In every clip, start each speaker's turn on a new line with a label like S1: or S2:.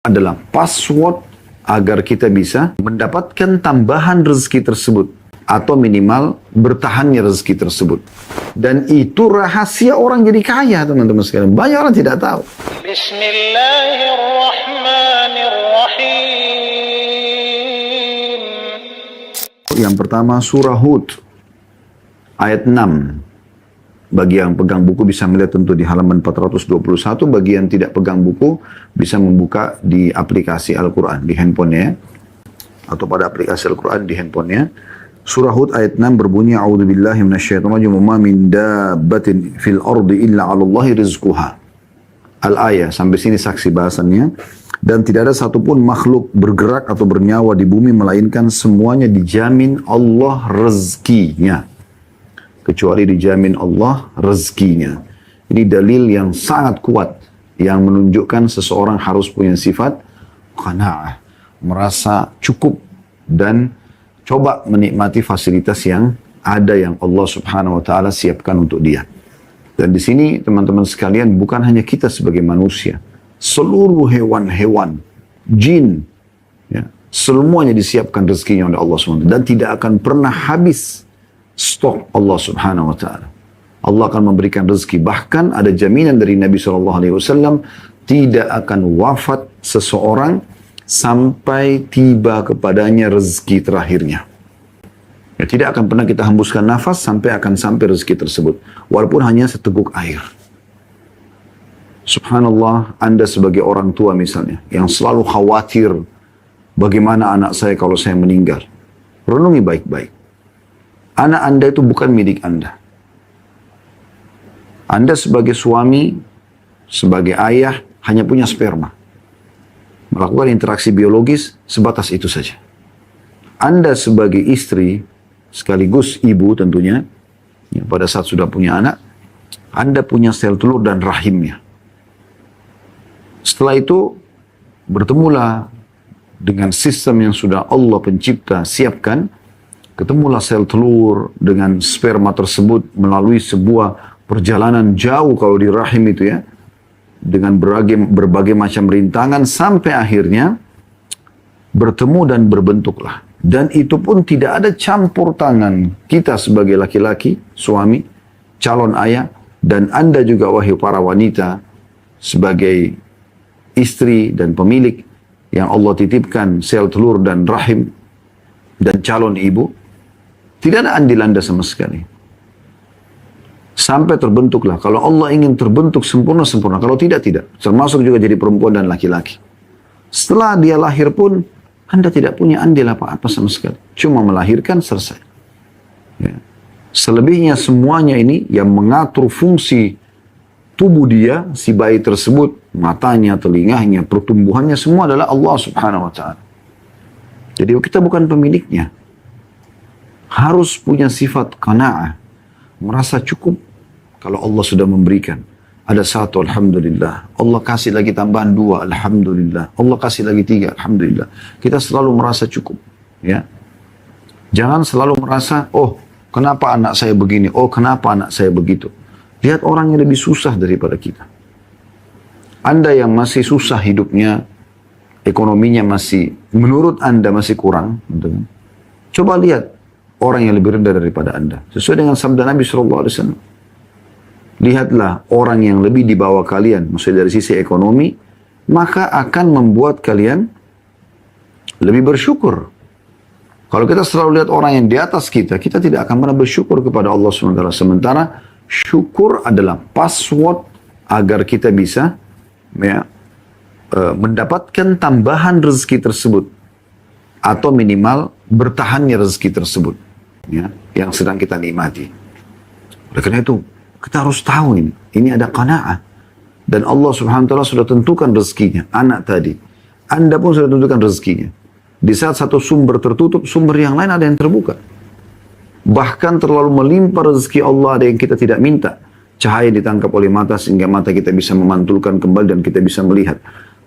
S1: adalah password agar kita bisa mendapatkan tambahan rezeki tersebut atau minimal bertahannya rezeki tersebut. Dan itu rahasia orang jadi kaya, teman-teman sekalian. Banyak orang tidak tahu. Bismillahirrahmanirrahim. Yang pertama surah Hud ayat 6. Bagi yang pegang buku bisa melihat tentu di halaman 421. Bagi yang tidak pegang buku bisa membuka di aplikasi Al-Quran di handphonenya, atau pada aplikasi Al-Quran di handphonenya. Surah Hud ayat 6 berbunyi, A'udzubillahi minasyaitonirrajim, wa ma min dabbatin fil ardi illa 'alallahi rizquha. Al-ayah, sampai sini saksi bahasannya. Dan tidak ada satupun makhluk bergerak atau bernyawa di bumi melainkan semuanya dijamin Allah rezekinya. Kecuali dijamin Allah rezekinya. Ini dalil yang sangat kuat yang menunjukkan seseorang harus punya sifat qanaah, merasa cukup dan coba menikmati fasilitas yang ada yang Allah Subhanahu wa taala siapkan untuk dia. Dan di sini teman-teman sekalian, bukan hanya kita sebagai manusia, seluruh hewan-hewan, jin, ya, semuanya disiapkan rezekinya oleh Allah SWT dan tidak akan pernah habis stok Allah Subhanahu wa taala. Allah akan memberikan rezeki. Bahkan ada jaminan dari Nabi SAW, tidak akan wafat seseorang sampai tiba kepadanya rezeki terakhirnya. Ya, tidak akan pernah kita hembuskan nafas sampai rezeki tersebut, walaupun hanya seteguk air. Subhanallah, Anda sebagai orang tua misalnya, yang selalu khawatir bagaimana anak saya kalau saya meninggal. Renungi baik-baik. Anak Anda itu bukan milik Anda. Anda sebagai suami, sebagai ayah, hanya punya sperma. Melakukan interaksi biologis, sebatas itu saja. Anda sebagai istri, sekaligus ibu tentunya, ya, pada saat sudah punya anak, Anda punya sel telur dan rahimnya. Setelah itu, bertemulah dengan sistem yang sudah Allah pencipta siapkan. Ketemulah sel telur dengan sperma tersebut melalui sebuah perjalanan jauh kalau di rahim itu ya. Dengan berbagai macam rintangan sampai akhirnya bertemu dan berbentuklah. Dan itu pun tidak ada campur tangan kita sebagai laki-laki, suami, calon ayah. Dan Anda juga wahai para wanita sebagai istri dan pemilik yang Allah titipkan sel telur dan rahim dan calon ibu. Tidak ada andil Anda sama sekali. Sampai terbentuklah. Kalau Allah ingin terbentuk sempurna. Kalau tidak, tidak. Termasuk juga jadi perempuan dan laki-laki. Setelah dia lahir pun, Anda tidak punya andil apa-apa sama sekali. Cuma melahirkan, selesai. Ya. Selebihnya semuanya ini yang mengatur fungsi tubuh dia, si bayi tersebut, matanya, telinganya, pertumbuhannya, semua adalah Allah Subhanahu wa ta'ala. Jadi kita bukan pemiliknya. Harus punya sifat qanaah, merasa cukup kalau Allah sudah memberikan. Ada satu, alhamdulillah. Allah kasih lagi tambahan dua, alhamdulillah. Allah kasih lagi tiga, alhamdulillah. Kita selalu merasa cukup. Ya, jangan selalu merasa, oh kenapa anak saya begini, oh kenapa anak saya begitu. Lihat orang yang lebih susah daripada kita. Anda yang masih susah hidupnya, ekonominya masih, menurut Anda masih kurang. Coba lihat orang yang lebih rendah daripada Anda. Sesuai dengan sabda Nabi SAW. Lihatlah orang yang lebih di bawah kalian, maksudnya dari sisi ekonomi, maka akan membuat kalian lebih bersyukur. Kalau kita selalu lihat orang yang di atas kita, kita tidak akan pernah bersyukur kepada Allah SWT. Sementara syukur adalah password agar kita bisa ya, mendapatkan tambahan rezeki tersebut. Atau minimal bertahannya rezeki tersebut. Ya, yang sedang kita nikmati. Oleh karena itu, kita harus tahu ini ada qanaah. Dan Allah Subhanahu wa taala sudah tentukan rezekinya. Anak tadi, Anda pun sudah tentukan rezekinya. Di saat satu sumber tertutup, sumber yang lain ada yang terbuka. Bahkan terlalu melimpah rezeki Allah, ada yang kita tidak minta. Cahaya ditangkap oleh mata sehingga mata kita bisa memantulkan kembali dan kita bisa melihat.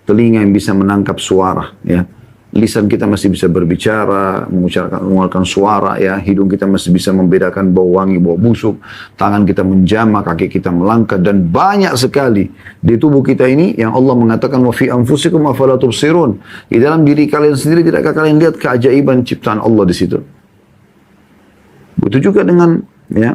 S1: Telinga yang bisa menangkap suara, ya. lisan kita masih bisa berbicara, mengeluarkan suara, ya, hidung kita masih bisa membedakan bau wangi, bau busuk, tangan kita menjamah, kaki kita melangkah, dan banyak sekali di tubuh kita ini yang Allah mengatakan wa fi anfusikum afala tubsirun. Di dalam diri kalian sendiri tidakkah kalian lihat keajaiban ciptaan Allah di situ? Begitu juga dengan, ya,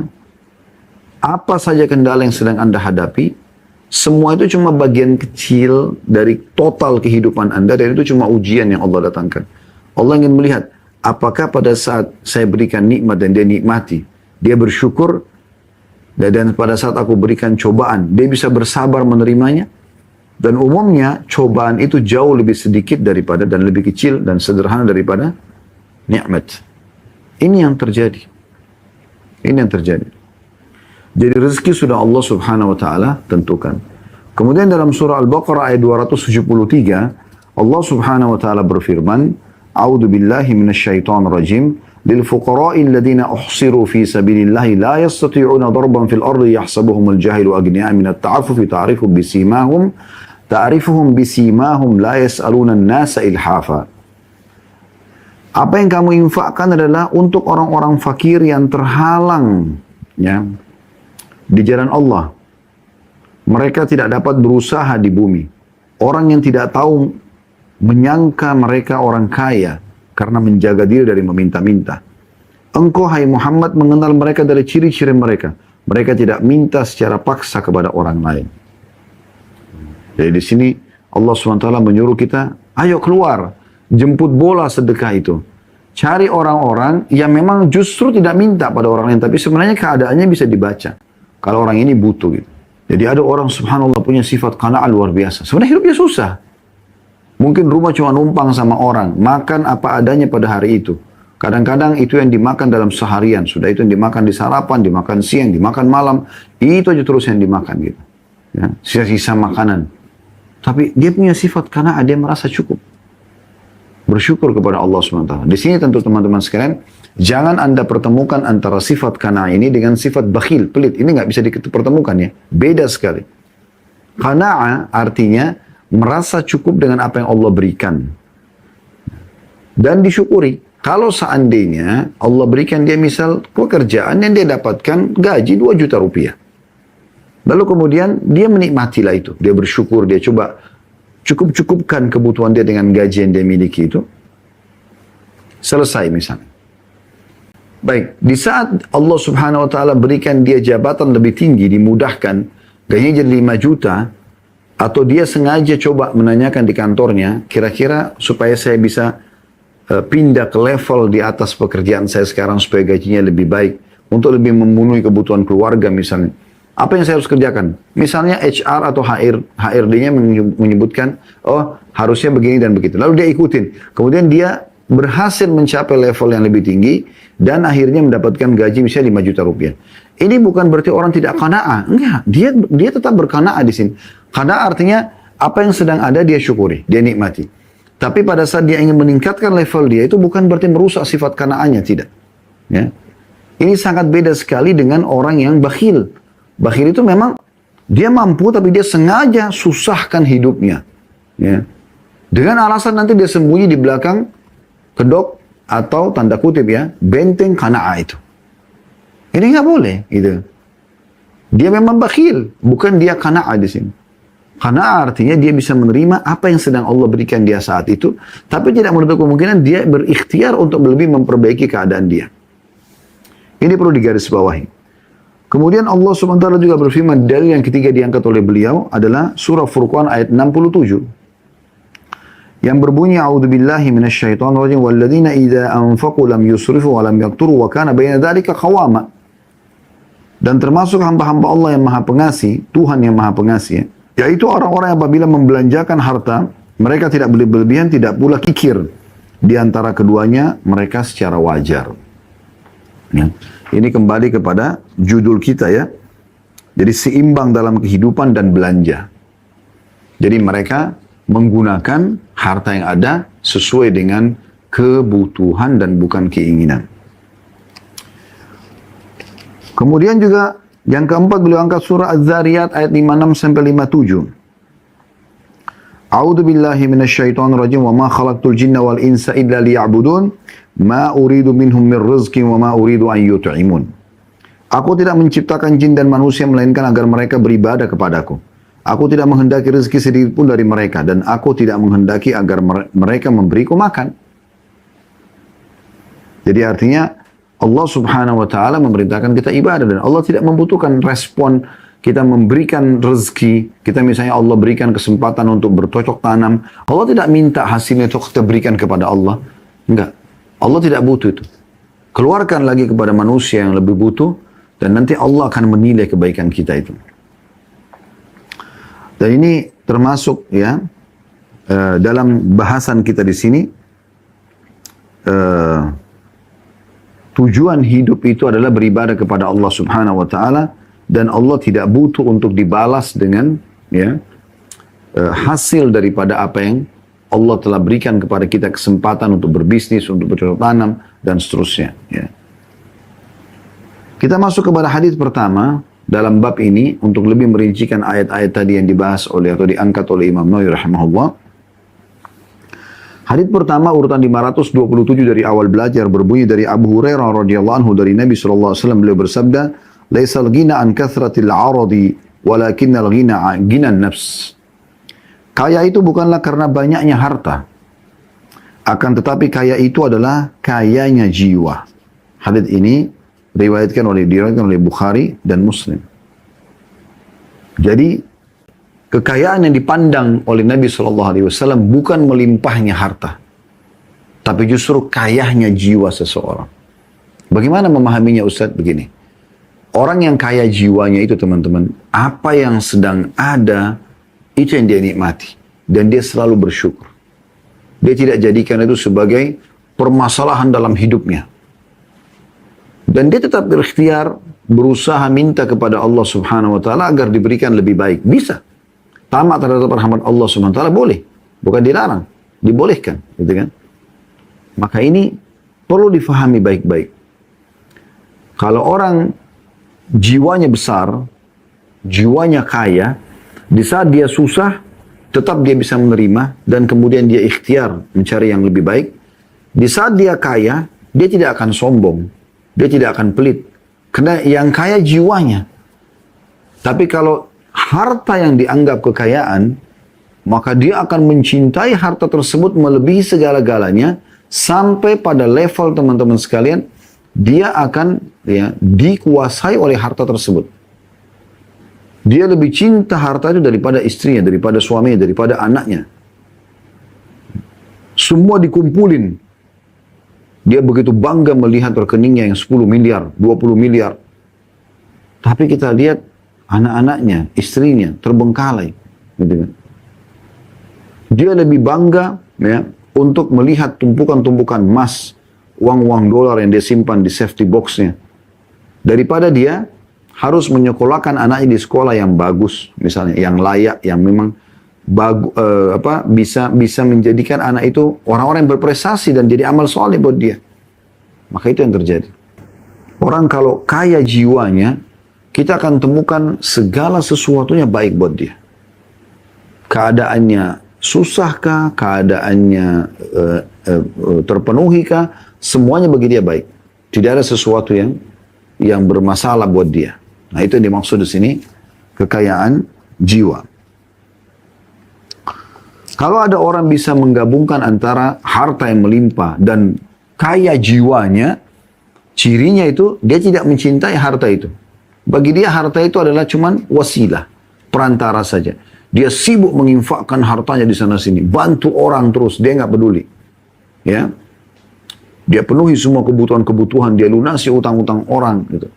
S1: apa saja kendala yang sedang Anda hadapi, semua itu cuma bagian kecil dari total kehidupan Anda, dan itu cuma ujian yang Allah datangkan. Allah ingin melihat, apakah pada saat saya berikan nikmat dan dia nikmati, dia bersyukur, dan pada saat aku berikan cobaan, dia bisa bersabar menerimanya. Dan umumnya, cobaan itu jauh lebih sedikit daripada, dan lebih kecil dan sederhana daripada nikmat. Ini yang terjadi. Ini yang terjadi. Jadi rezeki sudah Allah subhanahu wa ta'ala tentukan. Kemudian dalam surah Al-Baqarah ayat 273, Allah subhanahu wa ta'ala berfirman, A'udhu billahi minasyaitonir rajim, lil fuqara'i alladhina uhsiru fi sabilillahi la yastati'una darban fil ardi yahsabuhumul jahilu agniya minat ta'affufi ta'rifuhum bisimahum la yas'aluna an-nasa ilhafa. Apa yang kamu infakkan adalah untuk orang-orang fakir yang terhalang, ya, di jalan Allah. Mereka tidak dapat berusaha di bumi. Orang yang tidak tahu menyangka mereka orang kaya karena menjaga diri dari meminta-minta. Engkau, hai Muhammad, mengenal mereka dari ciri-ciri mereka. Mereka tidak minta secara paksa kepada orang lain. Jadi di sini Allah SWT menyuruh kita, ayo keluar, jemput bola sedekah itu. Cari orang-orang yang memang justru tidak minta pada orang lain, tapi sebenarnya keadaannya bisa dibaca. Kalau orang ini butuh gitu. Jadi ada orang subhanallah punya sifat qanaah luar biasa. Sebenarnya hidupnya susah. Mungkin rumah cuma numpang sama orang. Makan apa adanya pada hari itu. Kadang-kadang itu yang dimakan dalam seharian. Sudah itu yang dimakan di sarapan, dimakan siang, dimakan malam. Itu aja terus yang dimakan gitu. Ya, sisa-sisa makanan. Tapi dia punya sifat qanaah, dia merasa cukup. Bersyukur kepada Allah SWT. Di sini tentu teman-teman sekalian, jangan Anda pertemukan antara sifat qanaah ini dengan sifat bakhil, pelit. Ini nggak bisa dipertemukan, ya. Beda sekali. Qanaah artinya merasa cukup dengan apa yang Allah berikan. Dan disyukuri. Kalau seandainya Allah berikan dia misal pekerjaan yang dia dapatkan gaji 2 juta rupiah. Lalu kemudian dia menikmatilah itu. Dia bersyukur, dia coba cukup-cukupkan kebutuhan dia dengan gaji yang dia miliki itu. Selesai misalnya. Baik, di saat Allah subhanahu wa ta'ala berikan dia jabatan lebih tinggi, dimudahkan, gajinya jadi 5 juta, atau dia sengaja coba menanyakan di kantornya, kira-kira supaya saya bisa pindah ke level di atas pekerjaan saya sekarang supaya gajinya lebih baik, untuk lebih memenuhi kebutuhan keluarga misalnya. Apa yang saya harus kerjakan? Misalnya HR atau HRD-nya menyebutkan, oh harusnya begini dan begitu. Lalu dia ikutin. Kemudian dia berhasil mencapai level yang lebih tinggi dan akhirnya mendapatkan gaji misalnya 5 juta rupiah. Ini bukan berarti orang tidak qanaah. Enggak, dia tetap berqanaah di sini. Qanaah artinya apa yang sedang ada dia syukuri, dia nikmati. Tapi pada saat dia ingin meningkatkan level dia, itu bukan berarti merusak sifat qanaahnya, tidak. Ya. Ini sangat beda sekali dengan orang yang bakhil. Bakhil itu memang dia mampu tapi dia sengaja susahkan hidupnya. Ya. Dengan alasan nanti dia sembunyi di belakang kedok atau tanda kutip ya, benteng qanaah itu. Ini nggak boleh gitu. Dia memang bakhil, bukan dia qanaah di sini. Qanaah artinya dia bisa menerima apa yang sedang Allah berikan dia saat itu, tapi tidak menutup kemungkinan dia berikhtiar untuk lebih memperbaiki keadaan dia. Ini perlu digarisbawahi. Kemudian Allah SWT juga berfirman, dalil yang ketiga diangkat oleh beliau adalah surah Furqan ayat 67. Yang berbunyi, A'udzubillahi minasyaitonir rajim, walladzina idza anfaqu lam yusrifu wa lam yaqturu wa kana baina dzalika qawama. Dan termasuk hamba-hamba Allah yang Maha Pengasih, Tuhan yang Maha Pengasih, yaitu orang-orang yang apabila membelanjakan harta, mereka tidak berlebihan, tidak pula kikir. Di antara keduanya, mereka secara wajar. Ya. Ini kembali kepada judul kita ya. Jadi seimbang dalam kehidupan dan belanja. Jadi mereka menggunakan harta yang ada sesuai dengan kebutuhan dan bukan keinginan. Kemudian juga yang keempat beliau angkat surah Az-Zariyat ayat 56 sampai 57. A'udzu billahi minasyaitonir rajim wa ma khalaqtul jinna wal insa illa liya'budun ma uridu minhum min rizqin wa ma uridu an yut'imun. Aku tidak menciptakan jin dan manusia melainkan agar mereka beribadah kepadaku. Aku tidak menghendaki rezeki sedikit pun dari mereka dan aku tidak menghendaki agar mereka memberiku makan. Jadi artinya Allah Subhanahu wa taala memerintahkan kita ibadah dan Allah tidak membutuhkan respon kita memberikan rezeki, kita misalnya Allah berikan kesempatan untuk bercocok tanam, Allah tidak minta hasilnya itu kita berikan kepada Allah. Enggak. Allah tidak butuh itu. Keluarkan lagi kepada manusia yang lebih butuh dan nanti Allah akan menilai kebaikan kita itu. Dan ini termasuk ya dalam bahasan kita di sini tujuan hidup itu adalah beribadah kepada Allah Subhanahu wa taala dan Allah tidak butuh untuk dibalas dengan ya hasil daripada apa yang Allah telah berikan kepada kita kesempatan untuk berbisnis, untuk bercocok tanam dan seterusnya ya. Kita masuk kepada hadis pertama dalam bab ini untuk lebih merincikan ayat-ayat tadi yang dibahas oleh atau diangkat oleh Imam Nawawi rahimahullah. Hadis pertama urutan 527 dari awal belajar berbunyi dari Abu Hurairah radhiyallahu anhu dari Nabi sallallahu alaihi wasallam, beliau bersabda, "Laisal ghina an kathratil 'aradi, walakinnal ghina 'an ghinan nafs." Kaya itu bukanlah karena banyaknya harta, akan tetapi kaya itu adalah kayanya jiwa. Hadis ini diriwayatkan oleh Bukhari dan Muslim. Jadi kekayaan yang dipandang oleh Nabi SAW bukan melimpahnya harta, tapi justru kayanya jiwa seseorang. Bagaimana memahaminya Ustaz? Begini, orang yang kaya jiwanya itu teman-teman, apa yang sedang ada itu yang dia nikmati dan dia selalu bersyukur. Dia tidak jadikan itu sebagai permasalahan dalam hidupnya. Dan dia tetap berikhtiar, berusaha minta kepada Allah Subhanahu wa taala agar diberikan lebih baik. Bisa. Tamak terhadap rahmat Allah Subhanahu wa taala boleh, bukan dilarang, dibolehkan, gitu kan? Maka ini perlu difahami baik-baik. Kalau orang jiwanya besar, jiwanya kaya, di saat dia susah, tetap dia bisa menerima dan kemudian dia ikhtiar mencari yang lebih baik. Di saat dia kaya, dia tidak akan sombong. Dia tidak akan pelit. Karena yang kaya jiwanya. Tapi kalau harta yang dianggap kekayaan, maka dia akan mencintai harta tersebut melebihi segala-galanya, sampai pada level teman-teman sekalian, dia akan ya, dikuasai oleh harta tersebut. Dia lebih cinta harta itu daripada istrinya, daripada suaminya, daripada anaknya. Semua dikumpulin. Dia begitu bangga melihat rekeningnya yang 10 miliar, 20 miliar. Tapi kita lihat anak-anaknya, istrinya terbengkalai. Gitu kan. Dia lebih bangga ya, untuk melihat tumpukan-tumpukan emas, uang-uang dolar yang dia simpan di safety box-nya. Daripada dia harus menyekolahkan anaknya di sekolah yang bagus, misalnya yang layak, yang memang bisa menjadikan anak itu orang-orang yang berprestasi dan jadi amal soleh buat dia. Maka itu yang terjadi. Orang kalau kaya jiwanya, kita akan temukan segala sesuatunya baik buat dia. Keadaannya susahkah, keadaannya terpenuhikah, semuanya bagi dia baik. Tidak ada sesuatu yang bermasalah buat dia. Nah itu yang dimaksud di sini kekayaan jiwa. Kalau ada orang bisa menggabungkan antara harta yang melimpah dan kaya jiwanya, cirinya itu dia tidak mencintai harta itu. Bagi dia harta itu adalah cuman wasilah, perantara saja. Dia sibuk menginfakkan hartanya di sana sini, bantu orang terus, dia nggak peduli. Ya, dia penuhi semua kebutuhan-kebutuhan, dia lunasi utang-utang orang gitu.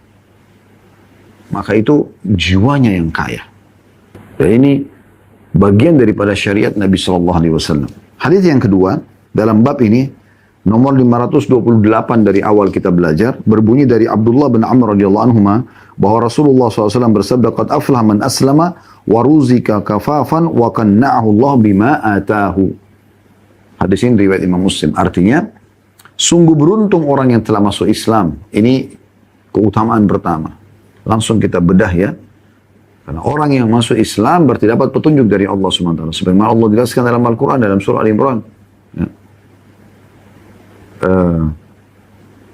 S1: Maka itu jiwanya yang kaya. Dan ini bagian daripada syariat Nabi Sallallahu Alaihi Wasallam. Hadis yang kedua dalam bab ini nomor 528 dari awal kita belajar berbunyi dari Abdullah bin Amr radhiyallahu anhu bahwa Rasulullah SAW bersabda, "Qad aflaha man aslama wa ruzika kafafan wa qanna'ahu Allah bima atahu." Hadis ini riwayat Imam Muslim. Artinya, sungguh beruntung orang yang telah masuk Islam. Ini keutamaan pertama. Langsung kita bedah ya. Karena orang yang masuk Islam berarti dapat petunjuk dari Allah SWT. Sebagaimana Allah jelaskan dalam Al-Quran, dalam surah Al-Imran. Ya.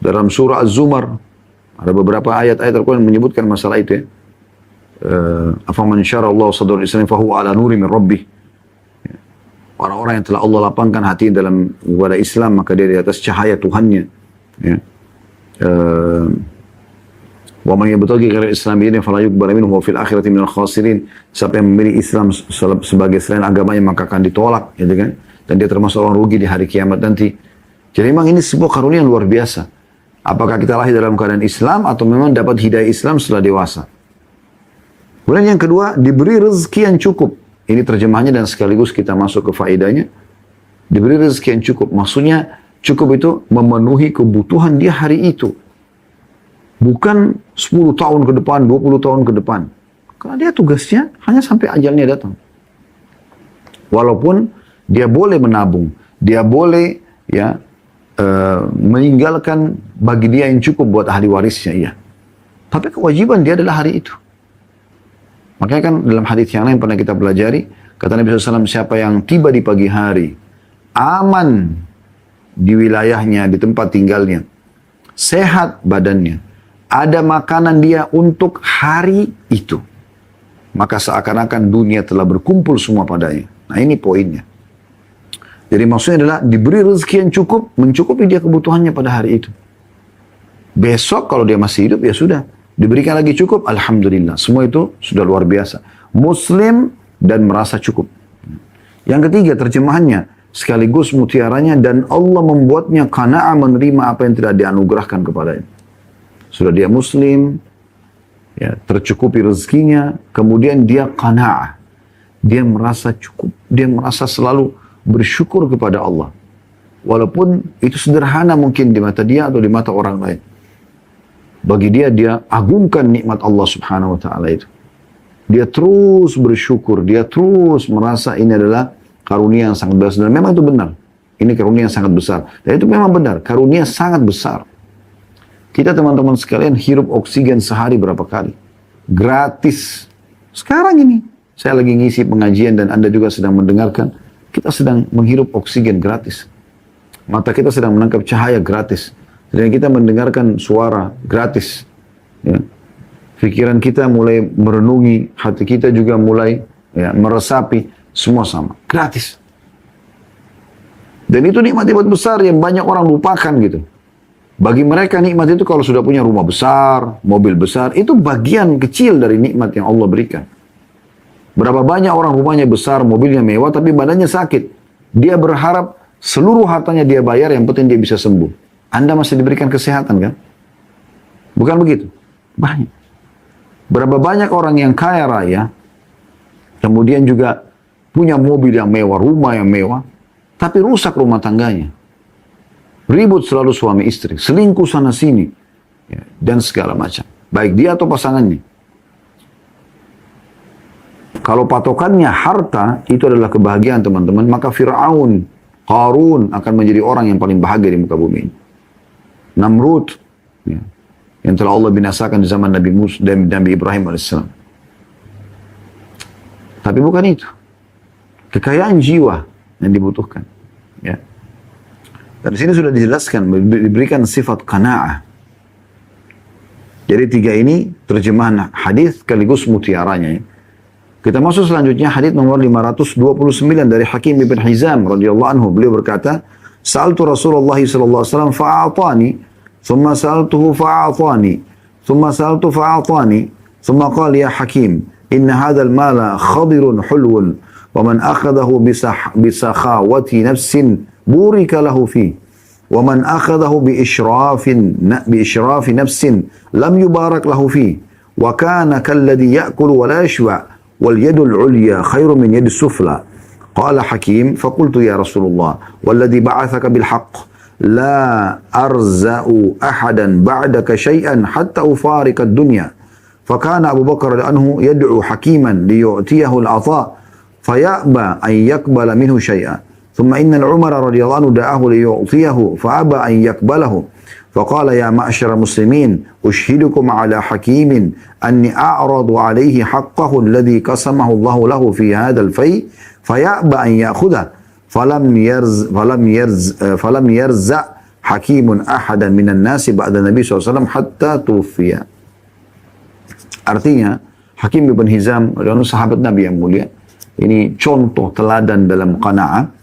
S1: Dalam surah Az-Zumar, ada beberapa ayat-ayat Al-Quran yang menyebutkan masalah itu ya. Afaman syara Allah sadrul Islam fahuwa ala nuri min rabbih. Ya. Orang-orang yang telah Allah lapangkan hati dalam kepada Islam, maka dia di atas cahaya Tuhannya. Ya. Wa man yabtaghi ghairal Islam dinan fala yuqbal minhu wa fil akhirati minal khasirin. Siapa yang memilih Islam sebagai selain agamanya maka akan ditolak, gitu kan? Dan dia termasuk orang rugi di hari kiamat nanti. Jadi memang ini sebuah karunia yang luar biasa. Apakah kita lahir dalam keadaan Islam atau memang dapat hidayah Islam setelah dewasa? Kemudian yang kedua, diberi rezeki yang cukup. Ini terjemahnya dan sekaligus kita masuk ke faedahnya. Diberi rezeki yang cukup. Maksudnya cukup itu memenuhi kebutuhan dia hari itu. Bukan 10 tahun ke depan, 20 tahun ke depan. Karena dia tugasnya hanya sampai ajalnya datang. Walaupun dia boleh menabung, dia boleh ya meninggalkan bagi dia yang cukup buat ahli warisnya, iya. Tapi kewajiban dia adalah hari itu. Makanya kan dalam hadis yang lain pernah kita pelajari, kata Nabi SAW, siapa yang tiba di pagi hari, aman di wilayahnya, di tempat tinggalnya, sehat badannya, ada makanan dia untuk hari itu, maka seakan-akan dunia telah berkumpul semua padanya. Nah ini poinnya. Jadi maksudnya adalah diberi rezeki yang cukup, mencukupi dia kebutuhannya pada hari itu. Besok kalau dia masih hidup ya sudah, diberikan lagi cukup, alhamdulillah. Semua itu sudah luar biasa. Muslim dan merasa cukup. Yang ketiga terjemahannya, sekaligus mutiaranya, dan Allah membuatnya qana'a, menerima apa yang tidak dianugerahkan kepadanya. Sudah dia muslim, ya, tercukupi rezekinya, kemudian dia qana'a. Dia merasa cukup, dia merasa selalu bersyukur kepada Allah. Walaupun itu sederhana mungkin di mata dia atau di mata orang lain. Bagi dia, dia agungkan nikmat Allah Subhanahu wa ta'ala itu. Dia terus bersyukur, dia terus merasa ini adalah karunia yang sangat besar. Dan memang itu benar. Ini karunia yang sangat besar. Dan itu memang benar, karunia sangat besar. Kita teman-teman sekalian hirup oksigen sehari berapa kali? Gratis. Sekarang ini, saya lagi ngisi pengajian dan Anda juga sedang mendengarkan. Kita sedang menghirup oksigen gratis. Mata kita sedang menangkap cahaya gratis. Dan kita mendengarkan suara gratis. Ya. Pikiran kita mulai merenungi, hati kita juga mulai ya, meresapi. Semua sama, gratis. Dan itu nikmat-nikmat besar yang banyak orang lupakan gitu. Bagi mereka nikmat itu kalau sudah punya rumah besar, mobil besar, itu bagian kecil dari nikmat yang Allah berikan. Berapa banyak orang rumahnya besar, mobilnya mewah, tapi badannya sakit. Dia berharap seluruh hartanya dia bayar, yang penting dia bisa sembuh. Anda masih diberikan kesehatan kan? Bukan begitu? Banyak. Berapa banyak orang yang kaya raya, kemudian juga punya mobil yang mewah, rumah yang mewah, tapi rusak rumah tangganya. Ribut selalu suami istri, selingkuh sana sini, ya, dan segala macam. Baik dia atau pasangannya. Kalau patokannya harta, itu adalah kebahagiaan teman-teman, maka Fir'aun, Qarun akan menjadi orang yang paling bahagia di muka bumi ini. Namrud, ya, yang telah Allah binasakan di zaman Nabi Musa dan Nabi Ibrahim AS. Tapi bukan itu. Kekayaan jiwa yang dibutuhkan. Ya. Dan di sini sudah dijelaskan, diberikan sifat qanaa'ah. Jadi tiga ini terjemahan hadis sekaligus mutiaranya. Ya. Kita masuk selanjutnya hadis nomor 529 dari Hakim ibn Hizam radhiyallahu anhu. Beliau berkata, "Sa'altu Rasulullah sallallahu alaihi wasallam fa'atani, thumma sa'altuhu fa'atani, thumma sa'altu fa'atani, thumma qala ya Hakim, inna hadzal mala khadirun hulwun, wa man akhadahu bisakhawati nafsin burika lahu fi, wa man akhadahu biishrafi nafsin lam yubarak lahu fi, wa kana kalladhi ya'kulu wa la yashba'. واليد العليا خير من يد السفلى." قال حكيم فقلت يا رسول الله والذي بعثك بالحق لا أرزأ أحدا بعدك شيئا حتى أفارق الدنيا. فكان أبو بكر عنه يدعو حكيما ليعطيه العطاء فيأبى أن يقبل منه شيئا. ثم إن العمر رضي الله عنه دعاه ليعطيه فأبى أن يقبله فقال يا معشر المسلمين أشهدكم على حكيم أني أعرض عليه حقه الذي قسمه الله له في هذا الفيء فيأبى أن يأخذه فلم يرزع حكيم أحدا من الناس بعد النبي SAW حتى توفي. Artinya, Hakim bin Hizam adalah sahabat Nabi yang mulia. Ini contoh teladan dalam qanaah.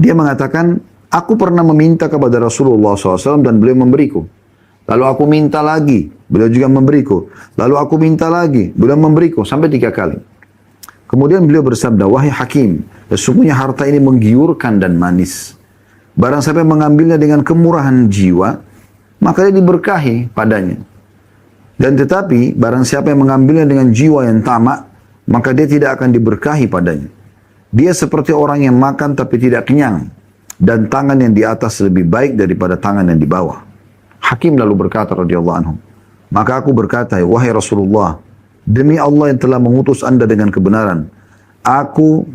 S1: Dia mengatakan, aku pernah meminta kepada Rasulullah SAW dan beliau memberiku. Lalu aku minta lagi, beliau juga memberiku. Lalu aku minta lagi, beliau memberiku. Sampai 3 kali. Kemudian beliau bersabda, wahai Hakim, sesungguhnya harta ini menggiurkan dan manis. Barang siapa yang mengambilnya dengan kemurahan jiwa, maka dia diberkahi padanya. Dan tetapi, barang siapa yang mengambilnya dengan jiwa yang tamak, maka dia tidak akan diberkahi padanya. Dia seperti orang yang makan tapi tidak kenyang. Dan tangan yang di atas lebih baik daripada tangan yang di bawah. Hakim lalu berkata radhiyallahu anhu, maka aku berkata, wahai Rasulullah, demi Allah yang telah mengutus anda dengan kebenaran, aku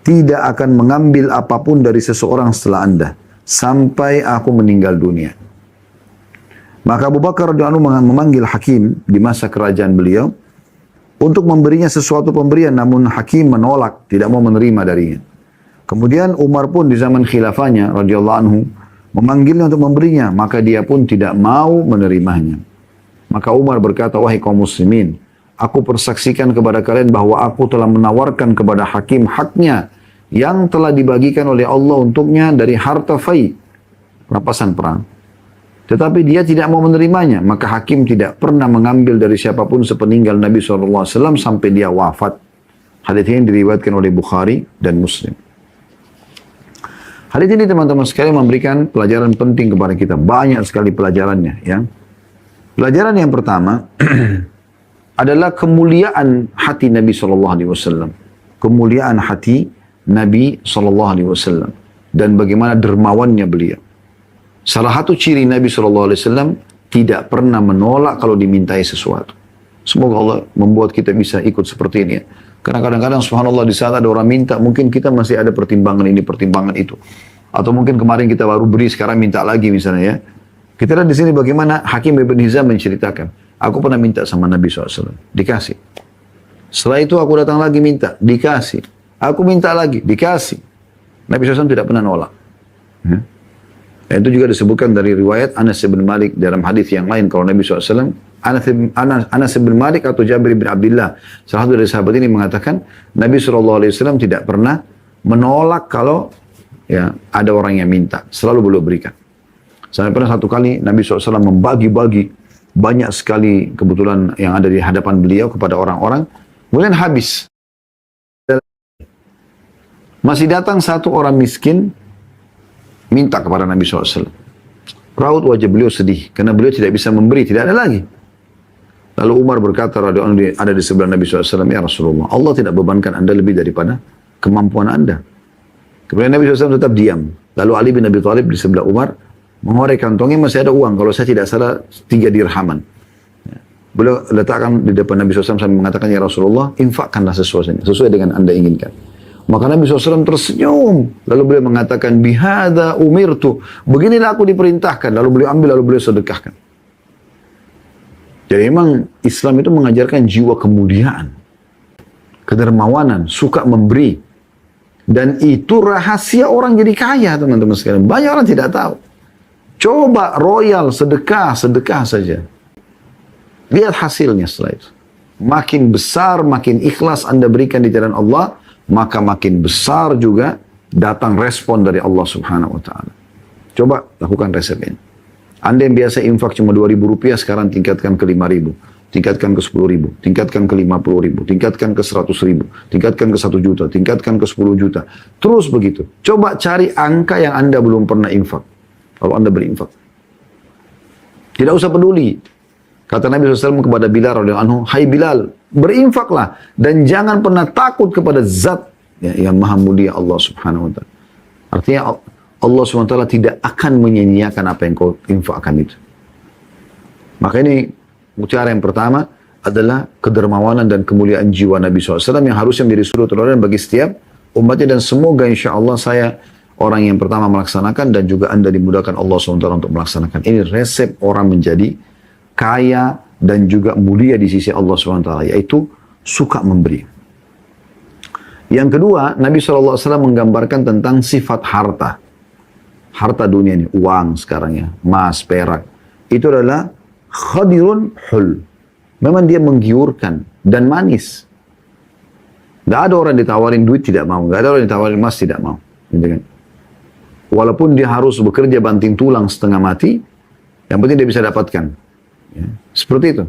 S1: tidak akan mengambil apapun dari seseorang setelah anda, sampai aku meninggal dunia. Maka Abu Bakar radhiyallahu anhu memanggil Hakim di masa kerajaan beliau, untuk memberinya sesuatu pemberian, namun Hakim menolak, tidak mau menerima darinya. Kemudian Umar pun di zaman khilafahnya radhiyallahu anhu memanggilnya untuk memberinya, maka dia pun tidak mau menerimanya. Maka Umar berkata, wahai kaum muslimin, aku persaksikan kepada kalian bahwa aku telah menawarkan kepada Hakim haknya yang telah dibagikan oleh Allah untuknya dari harta fai, rampasan perang. Tetapi dia tidak mau menerimanya, maka Hakim tidak pernah mengambil dari siapapun sepeninggal Nabi SAW sampai dia wafat. Hadits ini diriwayatkan oleh Bukhari dan Muslim. Hadits ini teman-teman sekalian memberikan pelajaran penting kepada kita. Banyak sekali pelajarannya. Ya. Pelajaran yang pertama adalah kemuliaan hati Nabi SAW. Kemuliaan hati Nabi SAW. Dan bagaimana dermawannya beliau. Salah satu ciri Nabi SAW tidak pernah menolak kalau dimintai sesuatu. Semoga Allah membuat kita bisa ikut seperti ini. Ya. Karena kadang-kadang subhanallah di saat ada orang minta, mungkin kita masih ada pertimbangan ini, pertimbangan itu. Atau mungkin kemarin kita baru beri, sekarang minta lagi misalnya ya. Kita lihat di sini bagaimana Hakim bin Hizam menceritakan. Aku pernah minta sama Nabi SAW. Dikasih. Setelah itu aku datang lagi minta. Dikasih. Aku minta lagi. Dikasih. Nabi SAW tidak pernah nolak. Ya. Dan itu juga disebutkan dari riwayat Anas bin Malik dalam hadis yang lain. Kalau Nabi SAW, Anas bin Malik atau Jabir bin Abdullah, salah satu dari sahabat ini mengatakan, Nabi SAW tidak pernah menolak kalau ya ada orang yang minta. Selalu beliau berikan. Sampai pernah satu kali Nabi SAW membagi-bagi banyak sekali kebetulan yang ada di hadapan beliau kepada orang-orang. Kemudian habis. Masih datang satu orang miskin, minta kepada Nabi SAW. Raut wajah beliau sedih, karena beliau tidak bisa memberi, tidak ada lagi. Lalu Umar berkata, ada di sebelah Nabi SAW, ya Rasulullah, Allah tidak bebankan anda lebih daripada kemampuan anda. Kemudian Nabi SAW tetap diam. Lalu Ali bin Abi Thalib di sebelah Umar, mengorek kantongnya masih ada uang, kalau saya tidak salah 3 dirhaman. Beliau letakkan di depan Nabi SAW sambil mengatakan, ya Rasulullah, infakkanlah sesuai dengan anda inginkan. Maka Nabi SAW tersenyum. Lalu beliau mengatakan, bihada umirtu. Beginilah aku diperintahkan. Lalu beliau ambil, lalu beliau sedekahkan. Jadi memang Islam itu mengajarkan jiwa kemuliaan. Kedermawanan, suka memberi. Dan itu rahasia orang jadi kaya, teman-teman sekalian. Banyak orang tidak tahu. Coba royal, sedekah saja. Lihat hasilnya setelah itu. Makin besar, makin ikhlas anda berikan di jalan Allah, maka makin besar juga datang respon dari Allah Subhanahu wa Ta'ala. Coba lakukan resep ini. Anda yang biasa infak cuma Rp2.000, sekarang tingkatkan ke Rp5.000, tingkatkan ke Rp10.000, tingkatkan ke Rp50.000, tingkatkan ke Rp100.000, tingkatkan ke 1 juta, tingkatkan ke 10 juta. Terus begitu. Coba cari angka yang Anda belum pernah infak. Kalau Anda berinfak. Tidak usah peduli. Kata Nabi SAW kepada Bilal radhiyallahu anhu, hai Bilal, berinfaklah dan jangan pernah takut kepada zat yang maha mulia Allah Subhanahu wa Ta'ala. Artinya Allah Subhanahu wa Ta'ala tidak akan menyia-nyiakan apa yang kau infakkan itu. Maka ini mutiara yang pertama adalah kedermawanan dan kemuliaan jiwa Nabi SAW yang harusnya menjadi suri teladan bagi setiap umatnya dan semoga insya Allah saya orang yang pertama melaksanakan dan juga Anda dimudahkan Allah SWT untuk melaksanakan. Ini resep orang menjadi kaya dan juga mulia di sisi Allah SWT, yaitu suka memberi. Yang kedua, Nabi SAW menggambarkan tentang sifat harta. Harta dunia ini, uang sekarang ya, emas, perak. Itu adalah khadirun hul. Memang dia menggiurkan dan manis. Tidak ada orang ditawarin duit tidak mau. Tidak ada orang ditawarin emas tidak mau. Gitu kan? Walaupun dia harus bekerja banting tulang setengah mati, yang penting dia bisa dapatkan. Ya. Seperti itu.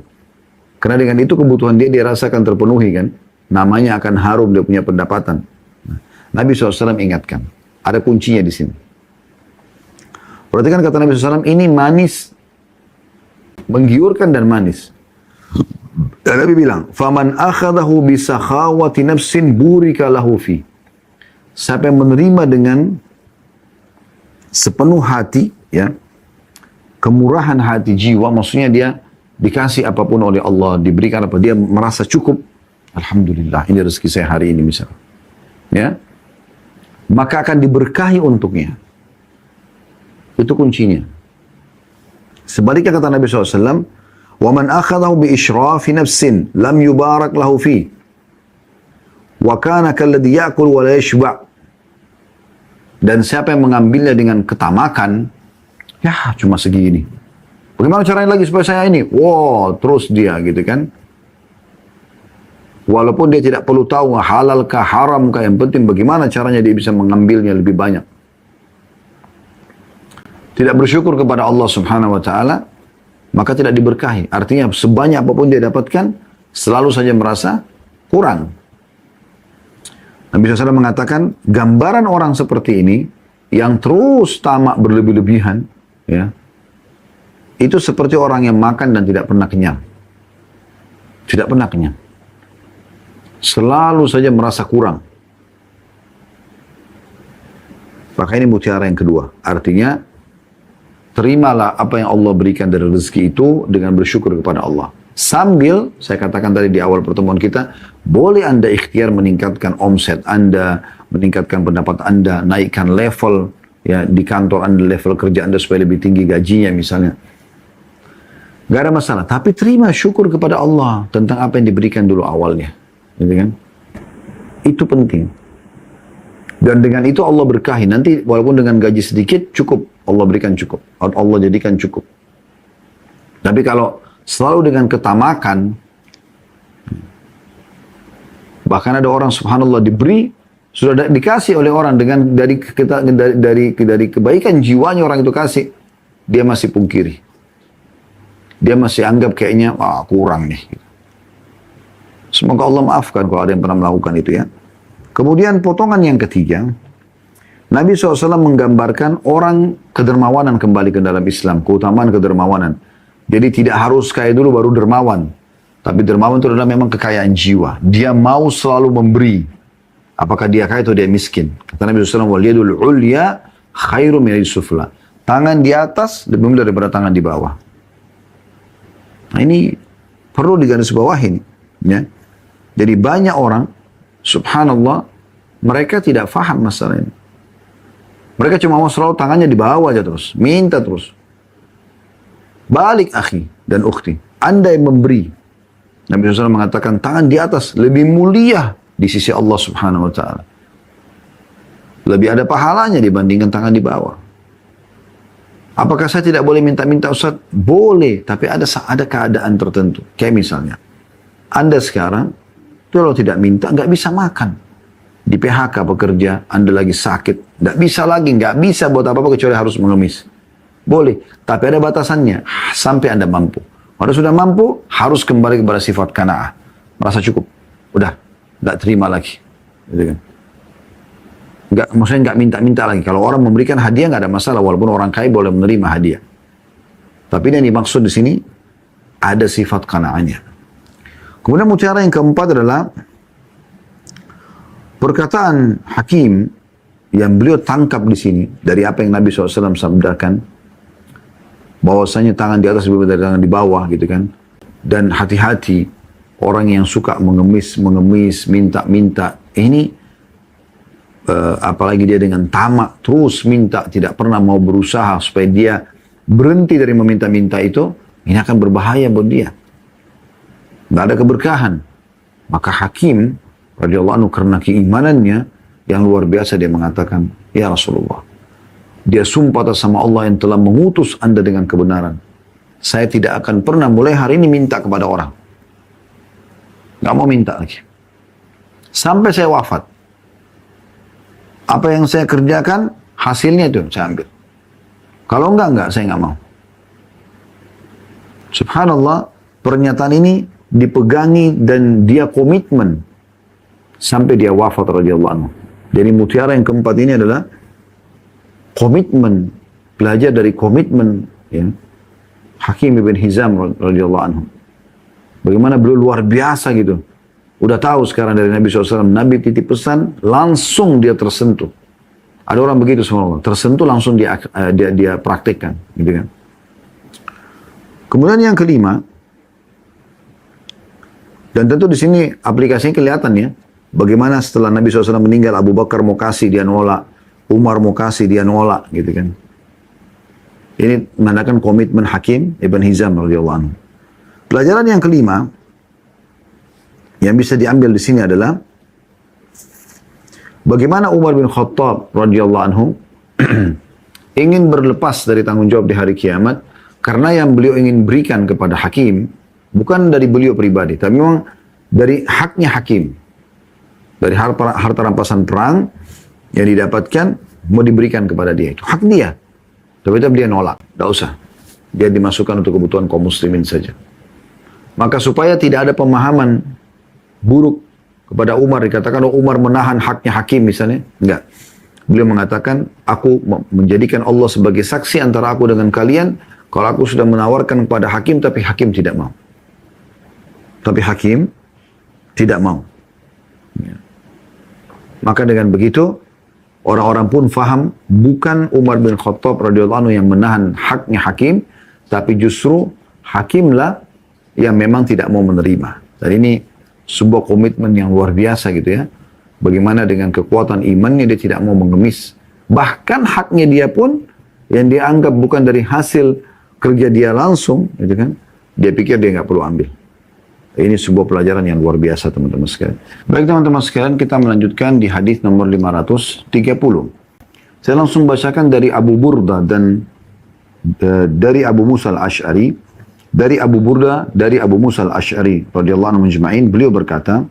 S1: Karena dengan itu kebutuhan dia rasakan terpenuhi kan. Namanya akan harum dia punya pendapatan. Nah, Nabi SAW ingatkan. Ada kuncinya di sini. Perhatikan kata Nabi SAW, ini manis. Menggiurkan dan manis. Dan Nabi bilang, "Faman akhadahu bisakhawati nafsin burika lahu fi." Siapa yang menerima dengan sepenuh hati, ya, kemurahan hati jiwa, maksudnya dia dikasih apapun oleh Allah, diberikan apa, dia merasa cukup. Alhamdulillah, ini rezeki saya hari ini misalnya. Ya, maka akan diberkahi untuknya. Itu kuncinya. Sebaliknya kata Nabi SAW, وَمَنْ أَخَذَهُ بِإِشْرَافِ نَفْسٍ لَمْ يُبَارَكْ لَهُ فِيهِ وَكَانَ كَالَّذِي يَأْكُلُ وَلَا يَشْبَعْ. Dan siapa yang mengambilnya dengan ketamakan, ya cuma segini. Bagaimana caranya lagi supaya saya ini? Wow, terus dia gitu kan. Walaupun dia tidak perlu tahu halal kah, haram kah, yang penting bagaimana caranya dia bisa mengambilnya lebih banyak. Tidak bersyukur kepada Allah Subhanahu wa Ta'ala, maka tidak diberkahi. Artinya sebanyak apapun dia dapatkan, selalu saja merasa kurang. Nabi SAW mengatakan, gambaran orang seperti ini, yang terus tamak berlebih-lebihan, ya, itu seperti orang yang makan dan tidak pernah kenyang. Tidak pernah kenyang. Selalu saja merasa kurang. Maka ini mutiara yang kedua. Artinya, terimalah apa yang Allah berikan dari rezeki itu dengan bersyukur kepada Allah. Sambil, saya katakan tadi di awal pertemuan kita, boleh Anda ikhtiar meningkatkan omset Anda, meningkatkan pendapat Anda, naikkan level, ya, di kantor Anda, level kerja Anda supaya lebih tinggi gajinya misalnya. Gak ada masalah. Tapi terima syukur kepada Allah tentang apa yang diberikan dulu awalnya. Gitu kan? Itu penting. Dan dengan itu Allah berkahi. Nanti walaupun dengan gaji sedikit, cukup. Allah berikan cukup. Allah jadikan cukup. Tapi kalau selalu dengan ketamakan, bahkan ada orang subhanallah diberi, sudah dikasih oleh orang dengan dari kebaikan jiwanya orang itu kasih, dia masih pungkiri. Dia masih anggap kayaknya, kurang nih. Semoga Allah maafkan kalau ada yang pernah melakukan itu ya. Kemudian potongan yang ketiga, Nabi SAW menggambarkan orang kedermawanan kembali ke dalam Islam, keutamaan kedermawanan. Jadi tidak harus kaya dulu baru dermawan. Tapi dermawan itu adalah memang kekayaan jiwa. Dia mau selalu memberi. Apakah dia kaya atau dia miskin. Kata Nabi SAW, وَالْيَدُ الْعُلْيَا خَيْرٌ مِنَ السُّفْلَى. Tangan di atas lebih mulia daripada tangan di bawah. Nah ini perlu digarisbawahi ini. Ya. Jadi banyak orang, subhanallah, mereka tidak faham masalah ini. Mereka cuma mau selalu tangannya di bawah aja terus. Minta terus. Balik akhi dan ukhti. Anda yang memberi. Nabi SAW mengatakan tangan di atas lebih mulia di sisi Allah Subhanahu wa Ta'ala. Lebih ada pahalanya dibandingkan tangan di bawah. Apakah saya tidak boleh minta-minta Ustaz? Boleh, tapi ada keadaan tertentu. Kayak misalnya, Anda sekarang kalau tidak minta nggak bisa makan. Di PHK pekerja, Anda lagi sakit, nggak bisa buat apa-apa kecuali harus mengemis. Boleh, tapi ada batasannya, sampai Anda mampu. Kalau sudah mampu, harus kembali kepada sifat qanaah. Merasa cukup. Udah, nggak terima lagi. Gitu kan. Maksudnya nggak minta-minta lagi. Kalau orang memberikan hadiah nggak ada masalah, walaupun orang kaya boleh menerima hadiah. Tapi yang dimaksud di sini, ada sifat qanaahnya. Kemudian mutiara yang keempat adalah perkataan Hakim yang beliau tangkap di sini dari apa yang Nabi SAW sabdakan, bahwasanya tangan di atas lebih dari tangan di bawah gitu kan. Dan hati-hati orang yang suka mengemis, minta-minta. Ini apalagi dia dengan tamak terus minta, tidak pernah mau berusaha supaya dia berhenti dari meminta-minta itu, ini akan berbahaya buat dia. Nggak ada keberkahan. Maka Hakim radhiyallahu anhu karena keimanannya yang luar biasa dia mengatakan, ya Rasulullah, dia sumpah atas sama Allah yang telah mengutus Anda dengan kebenaran. Saya tidak akan pernah mulai hari ini minta kepada orang. Nggak mau minta lagi. Sampai saya wafat. Apa yang saya kerjakan, hasilnya itu saya ambil. Kalau enggak, saya enggak mau. Subhanallah, pernyataan ini dipegangi dan dia komitmen sampai dia wafat radhiyallahu anhu. Jadi mutiara yang keempat ini adalah komitmen, belajar dari komitmen ya, Hakim ibn Hizam radhiyallahu anhu. Bagaimana beliau luar biasa gitu. Udah tahu sekarang dari Nabi SAW, Nabi titip pesan, langsung dia tersentuh. Ada orang begitu semua, tersentuh langsung dia praktekkan, gitu kan. Kemudian yang kelima, dan tentu di sini aplikasinya kelihatan ya, bagaimana setelah Nabi SAW meninggal, Abu Bakar mau kasih, dia nolak, Umar mau kasih, dia nolak, gitu kan. Ini menandakan komitmen Hakim ibn Hizam radhiyallahu anhu. Pelajaran yang kelima yang bisa diambil di sini adalah bagaimana Umar bin Khattab radhiyallahu anhu ingin berlepas dari tanggung jawab di hari kiamat karena yang beliau ingin berikan kepada Hakim bukan dari beliau pribadi, tapi memang dari haknya Hakim, dari harta rampasan perang yang didapatkan mau diberikan kepada dia, itu hak dia. Tapi dia nolak, tidak usah, dia dimasukkan untuk kebutuhan kaum muslimin saja. Maka supaya tidak ada pemahaman buruk kepada Umar, dikatakan oh Umar menahan haknya Hakim misalnya, enggak. Beliau mengatakan, aku menjadikan Allah sebagai saksi antara aku dengan kalian, kalau aku sudah menawarkan kepada Hakim, tapi Hakim tidak mau. Tapi Hakim tidak mau. Ya. Maka dengan begitu, orang-orang pun faham, bukan Umar bin Khattab radhiyallahu anhu yang menahan haknya Hakim, tapi justru Hakimlah yang memang tidak mau menerima. Dan ini sebuah komitmen yang luar biasa gitu ya. Bagaimana dengan kekuatan imannya dia tidak mau mengemis. Bahkan haknya dia pun yang dia anggap bukan dari hasil kerja dia langsung, gitu kan. Dia pikir dia nggak perlu ambil. Ini sebuah pelajaran yang luar biasa teman-teman sekalian. Baik teman-teman sekalian, kita melanjutkan di hadis nomor 530. Saya langsung bacakan dari Abu Burda dan dari Abu Musa al-Ash'ari. Dari Abu Burda, dari Abu Musa al-Ash'ari radhiyallahu anhu majma'in, beliau berkata,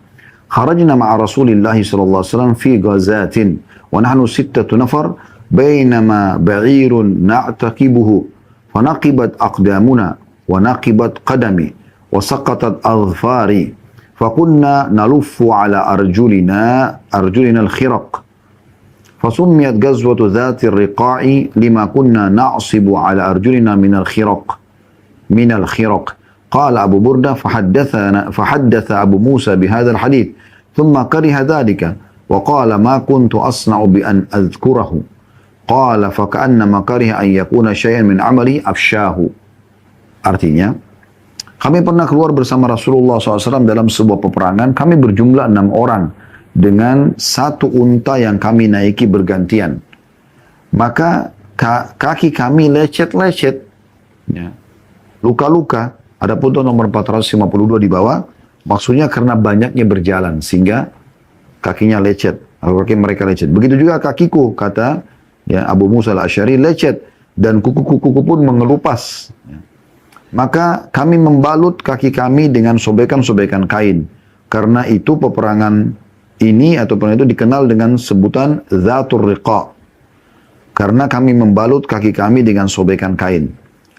S1: "Kharajna ma'a Rasulillah sallallahu alaihi wasallam fi ghazatin wa nahnu 6 nafar bainama ba'irun na'taqibuhu fa naqibat aqdamuna wa naqibat qadami wa saqatat adfari fa kunna naluffu ala arjulina al-khiraq fa summiyat ghazwatu dhati ar-riqa'i lima kunna na'sibu ala arjulina min al-khiraq من الخرق قال أبو بردة فحدث أبو موسى بهذا الحديث ثم كره ذلك وقال ما كنت أصنع بأن أذكره قال فكأنما كره أن يكون شيئا من عملي أفشاه. Artinya, kami pernah keluar bersama Rasulullah SAW dalam sebuah peperangan. Kami berjumlah 6 orang dengan satu unta yang kami naiki bergantian. Maka kaki kami lecet-lecet, ya, luka-luka. Ada pun nomor 452 di bawah, maksudnya karena banyaknya berjalan sehingga kakinya lecet, atau kaki mereka lecet. Begitu juga kakiku, kata ya Abu Musa al-Ash'ari, lecet dan kuku-kuku pun mengelupas. Ya. Maka kami membalut kaki kami dengan sobekan-sobekan kain. Karena itu peperangan ini ataupun itu dikenal dengan sebutan Dhatur Riqa. Karena kami membalut kaki kami dengan sobekan kain.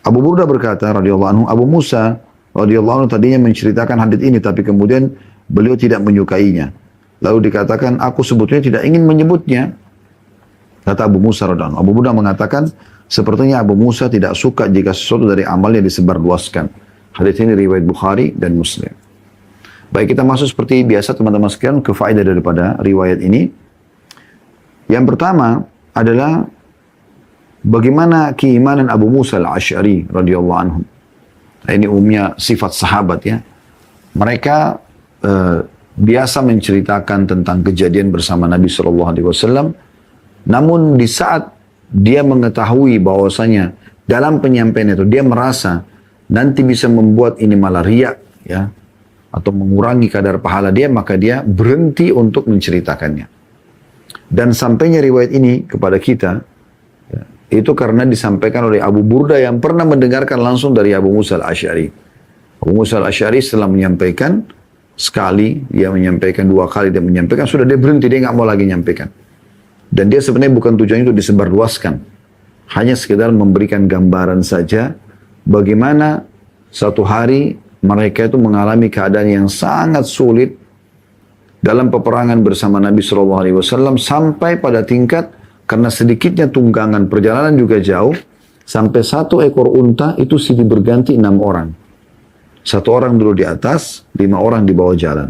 S1: Abu Burda berkata radhiyallahu anhu, Abu Musa radhiyallahu anhu tadinya menceritakan hadits ini, tapi kemudian beliau tidak menyukainya. Lalu dikatakan, aku sebetulnya tidak ingin menyebutnya. Kata Abu Musa radhiyallahu anhu. Abu Burda mengatakan, sepertinya Abu Musa tidak suka jika sesuatu dari amalnya disebarluaskan. Hadits ini riwayat Bukhari dan Muslim. Baik, kita masuk seperti biasa teman-teman sekalian ke faedah daripada riwayat ini. Yang pertama adalah bagaimana keimanan Abu Musa al-Ash'ari radhiyallahu anhu. Ini umumnya sifat sahabat ya. Mereka biasa menceritakan tentang kejadian bersama Nabi SAW. Namun di saat dia mengetahui bahwasanya dalam penyampaian itu dia merasa nanti bisa membuat ini malah riak, ya, atau mengurangi kadar pahala dia, maka dia berhenti untuk menceritakannya. Dan sampainya riwayat ini kepada kita, ya, itu karena disampaikan oleh Abu Burda yang pernah mendengarkan langsung dari Abu Musa al-Asy'ari. Abu Musa al-Asy'ari setelah menyampaikan sekali, dia menyampaikan dua kali, dia menyampaikan, sudah dia berhenti, dia nggak mau lagi menyampaikan. Dan dia sebenarnya bukan tujuannya itu disebarluaskan. Hanya sekedar memberikan gambaran saja bagaimana satu hari mereka itu mengalami keadaan yang sangat sulit dalam peperangan bersama Nabi SAW sampai pada tingkat karena sedikitnya tunggangan perjalanan juga jauh sampai satu ekor unta itu silih berganti 6 orang. Satu orang dulu di atas, 5 orang di bawah jalan.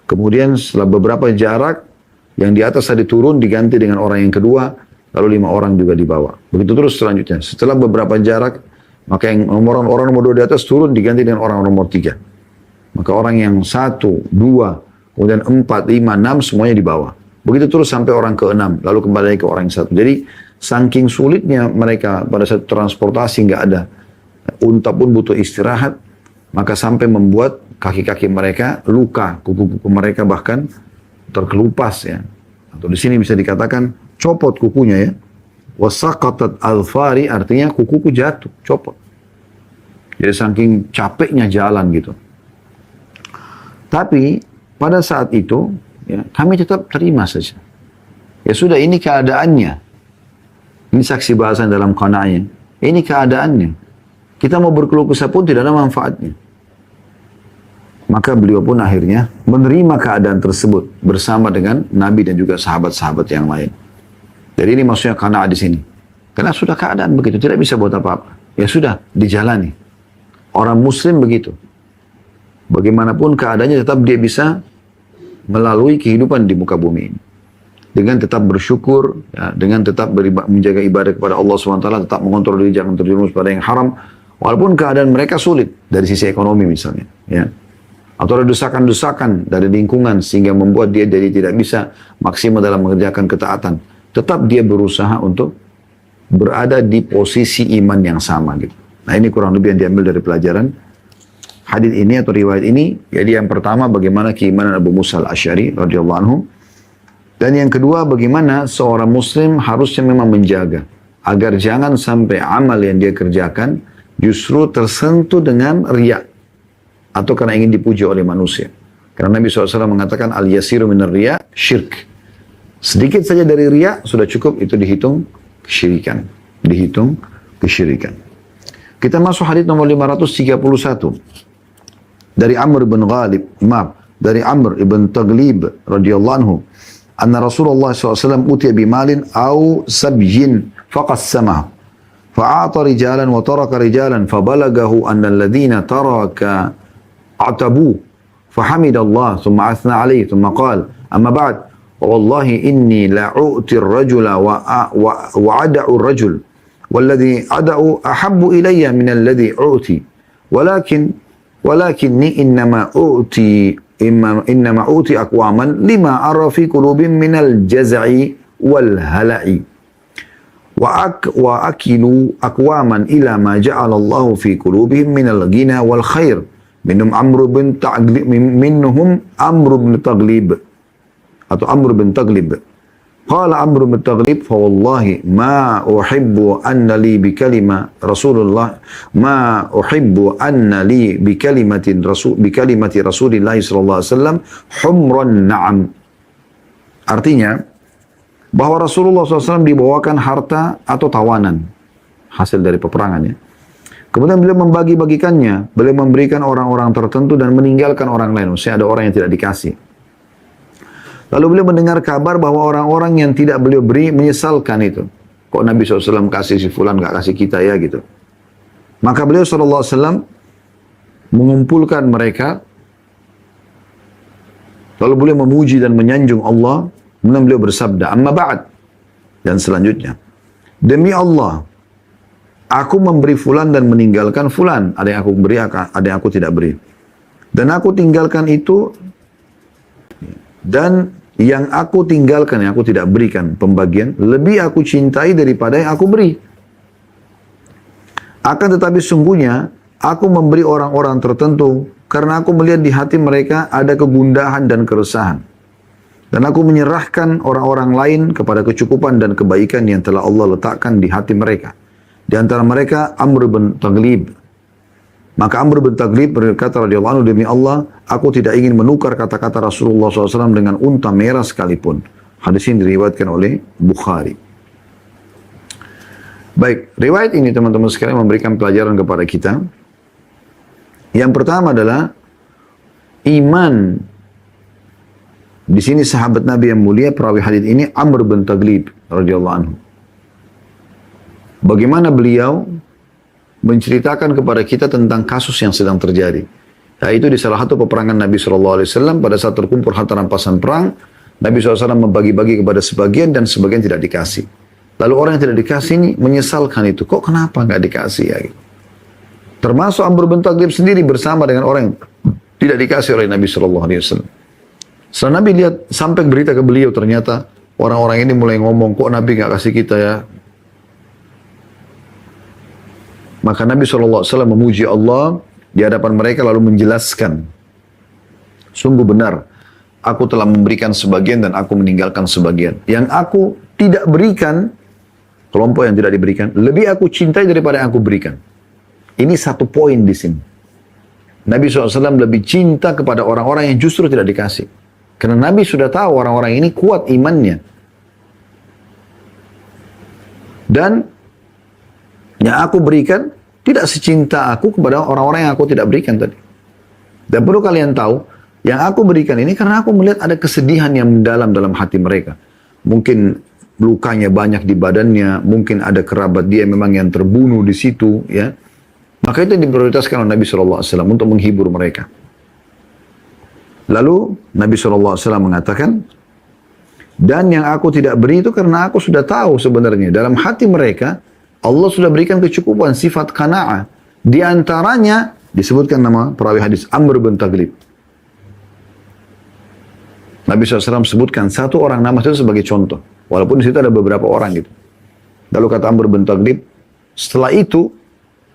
S1: Kemudian setelah beberapa jarak yang di atas tadi turun diganti dengan orang yang kedua, lalu 5 orang juga di bawah. Begitu terus selanjutnya. Setelah beberapa jarak, maka yang orang nomor 2 di atas turun diganti dengan orang nomor 3. Maka orang yang 1, 2, kemudian 4, 5, 6 semuanya di bawah. Begitu terus sampai orang ke-6, lalu kembali lagi ke orang yang 1. Jadi saking sulitnya mereka pada saat transportasi nggak ada, unta pun butuh istirahat, maka sampai membuat kaki-kaki mereka luka, kuku-kuku mereka bahkan terkelupas, ya. Atau di sini bisa dikatakan copot kukunya, ya. Wasaqatat alfari artinya kukuku jatuh, copot. Jadi saking capeknya jalan gitu. Tapi pada saat itu, ya, kami tetap terima saja. Ya sudah, ini keadaannya. Ini saksi bahasan dalam qanaahnya. Ini keadaannya. Kita mau berkeluh kesah pun tidak ada manfaatnya. Maka beliau pun akhirnya menerima keadaan tersebut bersama dengan Nabi dan juga sahabat-sahabat yang lain. Jadi ini maksudnya qanaah di sini. Karena sudah keadaan begitu, tidak bisa buat apa-apa. Ya sudah, dijalani. Orang muslim begitu. Bagaimanapun keadaannya tetap dia bisa melalui kehidupan di muka bumi ini. Dengan tetap bersyukur, ya, dengan tetap menjaga ibadah kepada Allah SWT, tetap mengontrol diri jangan terjerumus pada yang haram. Walaupun keadaan mereka sulit dari sisi ekonomi misalnya, ya. Atau ada desakan-desakan dari lingkungan sehingga membuat dia jadi tidak bisa maksimal dalam mengerjakan ketaatan. Tetap dia berusaha untuk berada di posisi iman yang sama gitu. Nah, ini kurang lebih yang diambil dari pelajaran hadis ini atau riwayat ini. Jadi yang pertama bagaimana keimanan Abu Musa al-Asy'ari radhiyallahu anhu. Dan yang kedua bagaimana seorang muslim harusnya memang menjaga agar jangan sampai amal yang dia kerjakan justru tersentuh dengan riya atau karena ingin dipuji oleh manusia. Karena Nabi SAW mengatakan al-yasiru minar riya syirk. Sedikit saja dari riya sudah cukup, itu dihitung kesyirikan. Dihitung kesyirikan. Kita masuk hadis nomor 531. Dari Amr bin Ghalib, dari Amr ibn Taglib radhiyallahu anhu, anna Rasulullah SAW utiya bimalin au sabjin faqassamahu. Fa'ata rijalan wa taraka rijalan fabalagahu anna alladhina taraka a'tabu fahamidallah thumma athna alayhi thumma qala amma ba'd wallahi inni la'u'ti ar-rajula wa ada'u ar-rajul walladhi ada'u ahabbu ilayya min alladhi u'ti walakinni innama u'ti aqwaman lima ara fi qulubihim min al-jaz'i wal hala'i wa akilu aqwaman ila ma ja'ala Allah fi qulubihim min al-ghina wal khair minhum Amr bin Taglib atau Amr bin Taglib. Qala Amr bin Taglib fa wallahi ma uhibbu anna li bi kalima Rasulullah ma uhibbu anna li bi kalimati Rasulillah sallallahu alaihi wasallam humran na'am. Artinya bahwa Rasulullah SAW dibawakan harta atau tawanan hasil dari peperangannya. Kemudian beliau membagi-bagikannya, beliau memberikan orang-orang tertentu dan meninggalkan orang lain. Maksudnya ada orang yang tidak dikasih. Lalu beliau mendengar kabar bahwa orang-orang yang tidak beliau beri menyesalkan itu. Kok Nabi SAW kasih si fulan, gak kasih kita ya gitu. Maka beliau SAW mengumpulkan mereka. Lalu beliau memuji dan menyanjung Allah. Kemudian beliau bersabda, amma ba'd. Dan selanjutnya, demi Allah, aku memberi fulan dan meninggalkan fulan. Ada yang aku beri, ada yang aku tidak beri. Dan aku tinggalkan itu Dan yang aku tinggalkan, yang aku tidak berikan pembagian, lebih aku cintai daripada yang aku beri. Akan tetapi sungguhnya, aku memberi orang-orang tertentu, karena aku melihat di hati mereka ada kegundahan dan keresahan. Dan aku menyerahkan orang-orang lain kepada kecukupan dan kebaikan yang telah Allah letakkan di hati mereka. Di antara mereka Amr bin Taghlib. Maka Amr bin Taghlib berkata radhiyallahu anhu, demi Allah, aku tidak ingin menukar kata-kata Rasulullah SAW dengan unta merah sekalipun. Hadis ini diriwayatkan oleh Bukhari. Baik, riwayat ini teman-teman sekalian memberikan pelajaran kepada kita. Yang pertama adalah iman. Di sini sahabat Nabi yang mulia perawi hadis ini Amr bin Taghlib radhiyallahu anhu. Bagaimana beliau menceritakan kepada kita tentang kasus yang sedang terjadi. Yaitu di salah satu peperangan Nabi SAW pada saat terkumpul harta rampasan perang, Nabi SAW membagi-bagi kepada sebagian dan sebagian tidak dikasih. Lalu orang yang tidak dikasih ini menyesalkan itu. Kok kenapa nggak dikasih ya? Termasuk Amr bin Taghlib sendiri bersama dengan orang yang tidak dikasih oleh Nabi SAW. Setelah Nabi lihat, sampai berita ke beliau, ternyata orang-orang ini mulai ngomong, kok Nabi nggak kasih kita ya? Maka Nabi SAW memuji Allah di hadapan mereka lalu menjelaskan, sungguh benar, aku telah memberikan sebagian dan aku meninggalkan sebagian. Yang aku tidak berikan, kelompok yang tidak diberikan, lebih aku cintai daripada yang aku berikan. Ini satu poin di sini. Nabi SAW lebih cinta kepada orang-orang yang justru tidak dikasih. Karena Nabi sudah tahu orang-orang ini kuat imannya. Dan yang aku berikan tidak secinta aku kepada orang-orang yang aku tidak berikan tadi. Dan perlu kalian tahu, yang aku berikan ini karena aku melihat ada kesedihan yang mendalam dalam hati mereka. Mungkin lukanya banyak di badannya, mungkin ada kerabat dia memang yang terbunuh di situ, ya. Maka itu yang diprioritaskan oleh Nabi SAW untuk menghibur mereka. Lalu Nabi SAW mengatakan, dan yang aku tidak beri itu karena aku sudah tahu sebenarnya dalam hati mereka Allah sudah berikan kecukupan, sifat qana'ah. Di antaranya disebutkan nama perawi hadis Amr bin Taghlib. Nabi SAW sebutkan satu orang nama itu sebagai contoh, walaupun di situ ada beberapa orang gitu. Lalu kata Amr bin Taghlib, setelah itu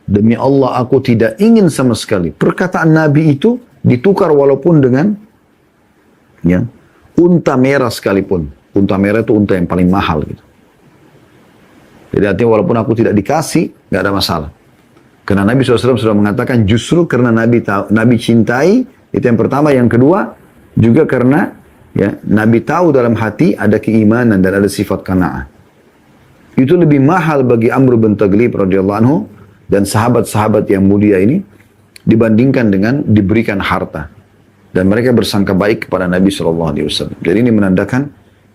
S1: demi Allah aku tidak ingin sama sekali perkataan Nabi itu ditukar walaupun dengan ya, unta merah sekalipun. Unta merah itu unta yang paling mahal gitu. Jadi artinya walaupun aku tidak dikasih, nggak ada masalah. Karena Nabi SAW sudah mengatakan justru karena Nabi cintai, itu yang pertama. Yang kedua, juga karena ya, Nabi tahu dalam hati ada keimanan dan ada sifat qanaah. Itu lebih mahal bagi Amr bin Taghlib radhiyallahu anhu dan sahabat-sahabat yang mulia ini dibandingkan dengan diberikan harta. Dan mereka bersangka baik kepada Nabi SAW. Jadi ini menandakan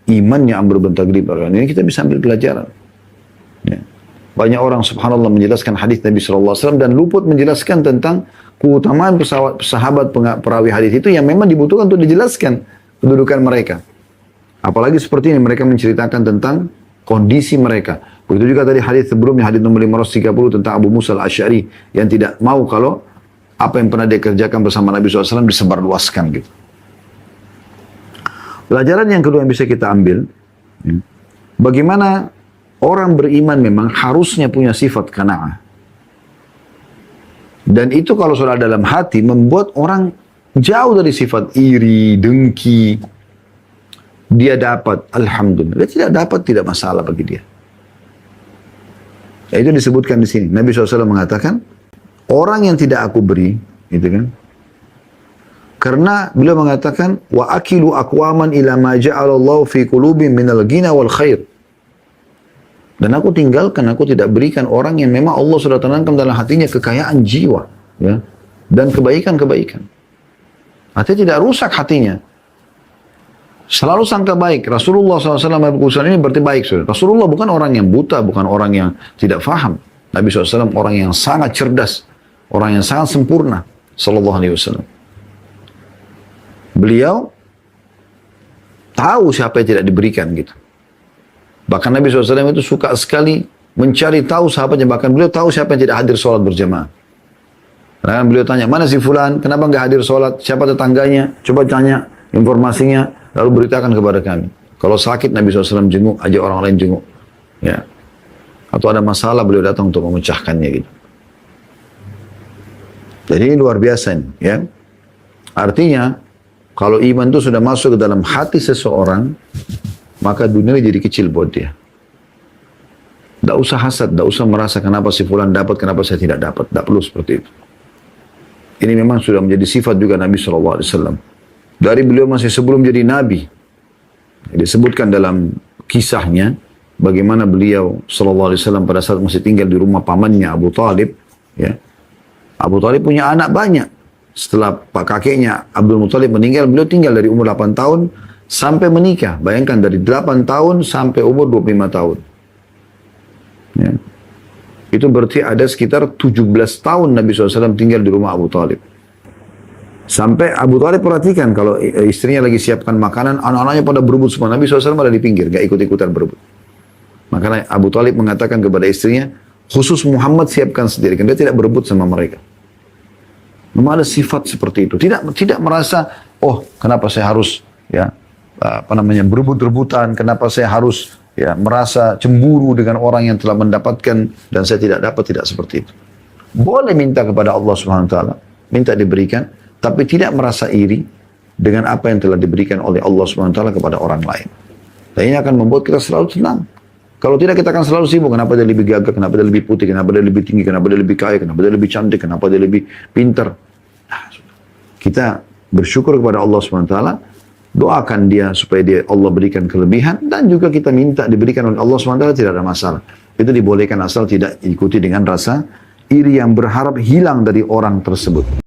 S1: imannya Amr bin Taghlib. Ini kita bisa ambil pelajaran. Ya. Banyak orang subhanallah menjelaskan hadis Nabi SAW dan luput menjelaskan tentang keutamaan sahabat perawi hadis itu yang memang dibutuhkan untuk dijelaskan kedudukan mereka. Apalagi seperti ini mereka menceritakan tentang kondisi mereka. Begitu juga tadi hadis sebelumnya, hadis nomor 530 tentang Abu Musa al-Asy'ari yang tidak mau kalau apa yang pernah dia kerjakan bersama Nabi SAW disebarluaskan gitu. Pelajaran yang kedua yang bisa kita ambil, ya, bagaimana orang beriman memang harusnya punya sifat qanaah. Dan itu kalau sudah dalam hati membuat orang jauh dari sifat iri, dengki. Dia dapat, alhamdulillah. Dia tidak dapat, tidak masalah bagi dia. Ya, itu disebutkan di sini. Nabi SAW mengatakan, orang yang tidak aku beri, gitu kan? Karena beliau mengatakan, wa akilu aqwaman ila ma ja'alallahu fi qulubihim minal ghina wal khair. Dan aku tinggalkan, aku tidak berikan orang yang memang Allah sudah tanamkan dalam hatinya kekayaan jiwa, ya, dan kebaikan-kebaikan. Artinya tidak rusak hatinya. Selalu sangka baik. Rasulullah SAW ini berarti baik. Saudara. Rasulullah bukan orang yang buta, bukan orang yang tidak faham. Nabi SAW orang yang sangat cerdas, orang yang sangat sempurna. Sallallahu Alaihi Wasallam. Beliau tahu siapa yang tidak diberikan gitu. Bahkan Nabi SAW itu suka sekali mencari tahu sahabatnya. Bahkan beliau tahu siapa yang tidak hadir sholat berjamaah. Karena beliau tanya, mana si fulan? Kenapa nggak hadir sholat? Siapa tetangganya? Coba tanya informasinya. lalu beritakan kepada kami. Kalau sakit Nabi SAW jenguk, ajak orang lain jenguk. Ya. Atau ada masalah beliau datang untuk memecahkannya gitu. Jadi ini luar biasa ini, ya. Artinya, kalau iman itu sudah masuk ke dalam hati seseorang, maka dunia jadi kecil buat dia. Tidak usah hasad, tidak usah merasa kenapa si fulan dapat, kenapa saya tidak dapat. Tidak perlu seperti itu. Ini memang sudah menjadi sifat juga Nabi SAW. Dari beliau masih sebelum jadi Nabi. Disebutkan dalam kisahnya, bagaimana beliau SAW pada saat masih tinggal di rumah pamannya Abu Talib. Ya. Abu Talib punya anak banyak. Setelah pak kakeknya Abdul Muttalib meninggal, beliau tinggal dari umur 8 tahun sampai menikah. Bayangkan dari 8 tahun sampai umur 25 tahun. Ya. Itu berarti ada sekitar 17 tahun Nabi SAW tinggal di rumah Abu Talib. Sampai Abu Talib perhatikan kalau istrinya lagi siapkan makanan, anak-anaknya pada berebut semua. Nabi SAW ada di pinggir, gak ikut-ikutan berebut. Makanya Abu Talib mengatakan kepada istrinya, khusus Muhammad siapkan sendiri. Karena dia tidak berebut sama mereka. Memang ada sifat seperti itu. Tidak merasa, oh kenapa saya harus berebut-rebutan, kenapa saya harus merasa cemburu dengan orang yang telah mendapatkan dan saya tidak dapat, tidak seperti itu. Boleh minta kepada Allah Subhanahu wa taala, minta diberikan, tapi tidak merasa iri dengan apa yang telah diberikan oleh Allah Subhanahu wa taala kepada orang lain. Dan ini akan membuat kita selalu tenang. Kalau tidak kita akan selalu sibuk, kenapa dia lebih gagah, kenapa dia lebih putih, kenapa dia lebih tinggi, kenapa dia lebih kaya, kenapa dia lebih cantik, kenapa dia lebih pintar. Nah, kita bersyukur kepada Allah Subhanahu wa taala, doakan dia supaya Allah berikan kelebihan, dan juga kita minta diberikan oleh Allah SWT, tidak ada masalah. Itu dibolehkan asal tidak ikuti dengan rasa iri yang berharap hilang dari orang tersebut.